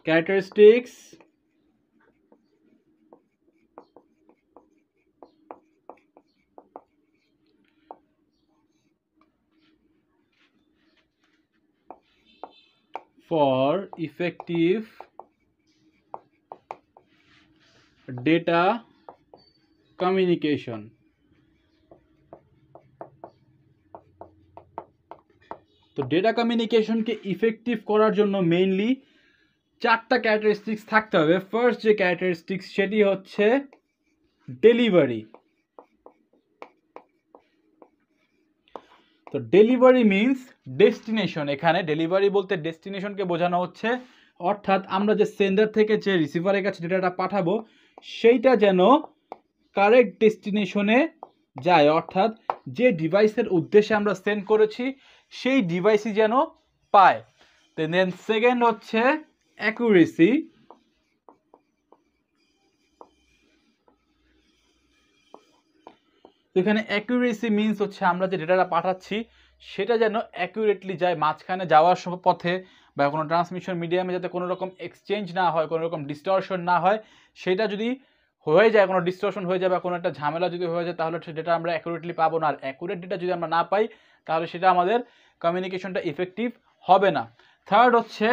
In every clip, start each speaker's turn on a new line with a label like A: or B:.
A: characteristics for effective data communication. তো data কমিউনিকেশনকে effective করার জন্য মেইনলি চারটা ক্যারেক্টারিস্টিক্স থাকতে হবে। ফার্স্ট যে ক্যারেক্টারিস্টিক্স সেটি হচ্ছে ডেলিভারি। তো ডেলিভারি মিনস ডেস্টিনেশন। এখানে ডেলিভারি বলতে ডেস্টিনেশনকে বোঝানো হচ্ছে, অর্থাৎ আমরা যে সেন্ডার থেকে যে রিসিভারের কাছে ডেটাটা পাঠাবো সেইটা যেন কারেক্ট ডেস্টিনেশনে যায়, অর্থাৎ যে ডিভাইসের উদ্দেশ্যে আমরা সেন্ড করেছি সেই ডিভাইসই যেন পায়। দেন সেকেন্ড হচ্ছে অ্যাকুরেসি। তো এখানে অ্যাকুরেসি মিনস হচ্ছে আমরা যে ডেটাটা পাঠাচ্ছি সেটা যেন অ্যাকুরেটলি যায়, মাঝখানে যাওয়ার পথে বা কোনো ট্রান্সমিশন মিডিয়ামে যাতে কোনো রকম এক্সচেঞ্জ না হয়, কোনো রকম ডিস্টরশন না হয়। সেটা যদি হয়ে যায়, কোনো ডিস্টরশন হয়ে যায় বা কোনো একটা ঝামেলা যদি হয়ে যায়, তাহলে সেই ডেটা আমরা অ্যাকুরেটলি পাবো না। আর অ্যাকুরেট ডেটা যদি আমরা না পাই তাহলে সেটা আমাদের কমিউনিকেশনটা ইফেক্টিভ হবে না। থার্ড হচ্ছে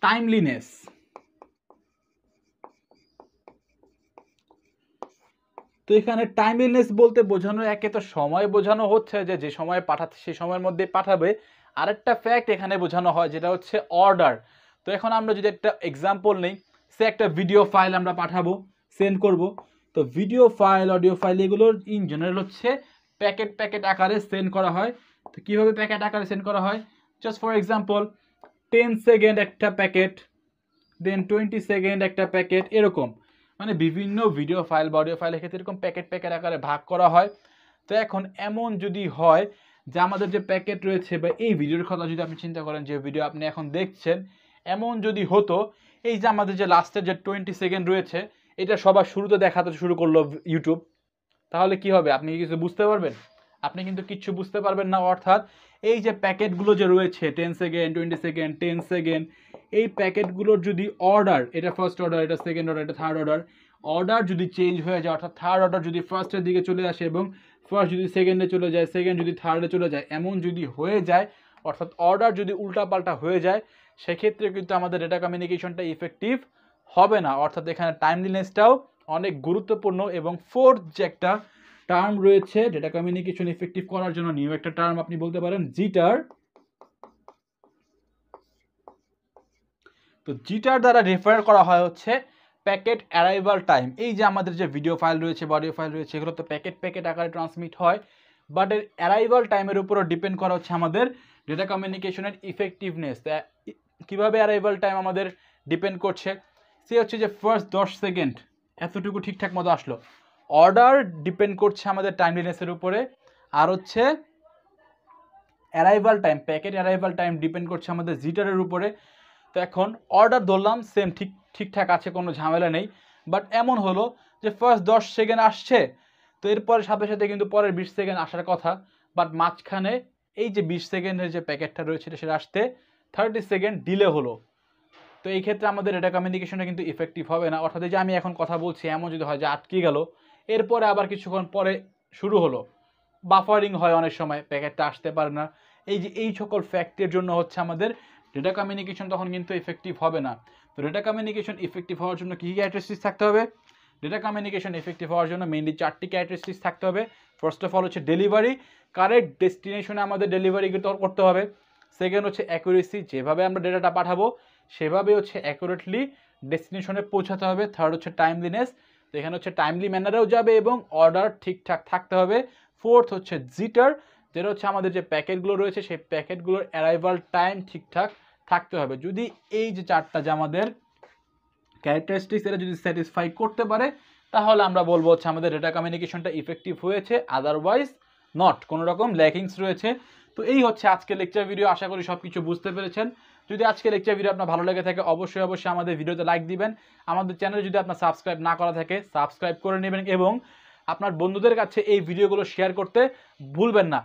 A: টাইমলিনেস। তো এখানে টাইমলিনেস বলতে বোঝানো, একে তো সময় বোঝানো হচ্ছে যে সময় পাঠাতে সেই সময়ের মধ্যে পাঠাবে। আরেকটা ফ্যাক্ট এখানে বোঝানো হয় যেটা হচ্ছে অর্ডার। তো এখন আমরা যদি একটা এক্সাম্পল নিই, সে একটা ভিডিও ফাইল আমরা পাঠাবো, সেন্ড করব। তো ভিডিও ফাইল, অডিও ফাইল এগুলোর ইন জেনারেল হচ্ছে প্যাকেট প্যাকেট আকারে সেন্ড করা হয়। তো কীভাবে প্যাকেট আকারে সেন্ড করা হয়, জাস্ট ফর এক্সাম্পল 10 সেকেন্ড একটা প্যাকেট, দেন 20 সেকেন্ড একটা প্যাকেট, এরকম মানে বিভিন্ন ভিডিও ফাইল বা অডিও ফাইলের ক্ষেত্রে এরকম প্যাকেট প্যাকেট আকারে ভাগ করা হয়। তো এখন এমন যদি হয় যে আমাদের যে প্যাকেট রয়েছে বা এই ভিডিওর কথা যদি আপনি চিন্তা করেন, যে ভিডিও আপনি এখন দেখছেন, এমন যদি হতো এই যে আমাদের যে লাস্টের যে 20 সেকেন্ড রয়েছে এটা সবার শুরুতে দেখাতে শুরু করলো ইউটিউব, তাহলে কি হবে? আপনি কি কিছু বুঝতে পারবেন? আপনি কিন্তু কিচ্ছু বুঝতে পারবেন না। অর্থাৎ এই যে প্যাকেটগুলো যে রয়েছে 10 সেকেন্ড, 20 সেকেন্ড, 10 সেকেন্ড, এই প্যাকেটগুলোর যদি অর্ডার, এটা ফার্স্ট অর্ডার, এটা সেকেন্ড অর্ডার, এটা থার্ড অর্ডার, অর্ডার যদি চেঞ্জ হয়ে যায়, অর্থাৎ থার্ড অর্ডার যদি ফার্স্টের দিকে চলে আসে এবং ফার্স্ট যদি সেকেন্ডে চলে যায়, সেকেন্ড যদি থার্ডে চলে যায়, এমন যদি হয়ে যায়, অর্থাৎ অর্ডার যদি উল্টাপাল্টা হয়ে যায়, সেক্ষেত্রে কিন্তু আমাদের ডেটা কমিউনিকেশনটা ইফেক্টিভ হবে না। অর্থাৎ এখানে টাইমলিনেসটাও অনেক গুরুত্বপূর্ণ। এবং ফোর্থ যে একটা টার্ম রয়েছে ডেটা কমিউনিকেশন ইফেক্টিভ করার জন্য, নিউ একটা টার্ম আপনি বলতে পারেন জিটার। তো জিটার দ্বারা রেফার করা হয় হচ্ছে প্যাকেট অ্যারাইভাল টাইম। এই যে আমাদের যে ভিডিও ফাইল রয়েছে বা অডিও ফাইল রয়েছে এগুলো তো প্যাকেট প্যাকেট আকারে ট্রান্সমিট হয়, বাট এর অ্যারাইভাল টাইমের উপরও ডিপেন্ড করা হচ্ছে আমাদের ডেটা কমিউনিকেশনের ইফেক্টিভনেস। কীভাবে অ্যারাইভাল টাইম আমাদের ডিপেন্ড করছে, সে হচ্ছে যে ফার্স্ট 10 সেকেন্ড এতটুকু ঠিকঠাক মতো আসলো, অর্ডার ডিপেন্ড করছে আমাদের টাইমলিনেসের উপরে। আর হচ্ছে arrival time, packet arrival time depend করছে আমাদের জিটারের উপরে। তো এখন অর্ডার ধরলাম সেম ঠিকঠাক আছে, কোনো ঝামেলা নেই, বাট এমন হলো যে ফার্স্ট 10 সেকেন্ড আসছে, তো এরপরে সাথে সাথে কিন্তু পরের 20 সেকেন্ড আসার কথা, বাট মাঝখানে এই যে 20 সেকেন্ডের যে প্যাকেটটা রয়েছে সেটা আসতে 30 সেকেন্ড ডিলে হলো। তো এই ক্ষেত্রে আমাদের ডেটা কমিউনিকেশনটা কিন্তু ইফেক্টিভ হবে না। অর্থাৎ এই যে আমি এখন কথা বলছি এমন যদি হয় যে আটকে গেল, এরপরে আবার কিছুক্ষণ পরে শুরু হলো, বাফারিং হয় অনেক সময়, প্যাকেটটা আসতে পারে না, এই যে এই সকল ফ্যাক্টের জন্য হচ্ছে আমাদের ডেটা কমিউনিকেশন তখন কিন্তু ইফেক্টিভ হবে না। তো ডেটা কমিউনিকেশন ইফেক্টিভ হওয়ার জন্য কী ক্যারেক্টারিস্টিক্স থাকতে হবে? ডেটা কমিউনিকেশন ইফেক্টিভ হওয়ার জন্য মেইনলি 4টি ক্যারেক্টারিস্টিক্স থাকতে হবে। ফার্স্ট অফ অল হচ্ছে ডেলিভারি, কারেক্ট ডেস্টিনেশনে আমাদের ডেলিভারি করতে হবে। সেকেন্ড হচ্ছে অ্যাকুরেসি, যেভাবে আমরা ডেটাটা পাঠাবো সেভাবে হচ্ছে অ্যাকুরেটলি ডেস্টিনেশনে পৌঁছাতে হবে। থার্ড হচ্ছে টাইমলিনেস, তো এখানে হচ্ছে টাইমলি ম্যানারেও যাবে এবং অর্ডার ঠিকঠাক থাকতে হবে। ফোর্থ হচ্ছে জিটার, যেটা হচ্ছে আমাদের যে প্যাকেটগুলো রয়েছে সেই প্যাকেটগুলোর অ্যারাইভাল টাইম ঠিকঠাক থাকতে হবে। যদি এই যে চারটা যে আমাদের ক্যারেক্টারিস্টিক্স এটা যদি স্যাটিসফাই করতে পারে তাহলে আমরা বলবো হচ্ছে আমাদের ডেটা কমিউনিকেশনটা ইফেক্টিভ হয়েছে, আদারওয়াইজ নট, কোনো রকম ল্যাকিংস রয়েছে। তো এই হচ্ছে আজকের লেকচার ভিডিও, আশা করি সব কিছু বুঝতে পেরেছেন। যদি আজকের লেকচার ভিডিও আপনার ভালো লেগে থাকে অবশ্যই আমাদের ভিডিওতে লাইক দিবেন। আমাদের চ্যানেলে যদি আপনার সাবস্ক্রাইব না করা থাকে সাবস্ক্রাইব করে নেবেন এবং আপনার বন্ধুদের কাছে এই ভিডিওগুলো শেয়ার করতে ভুলবেন না।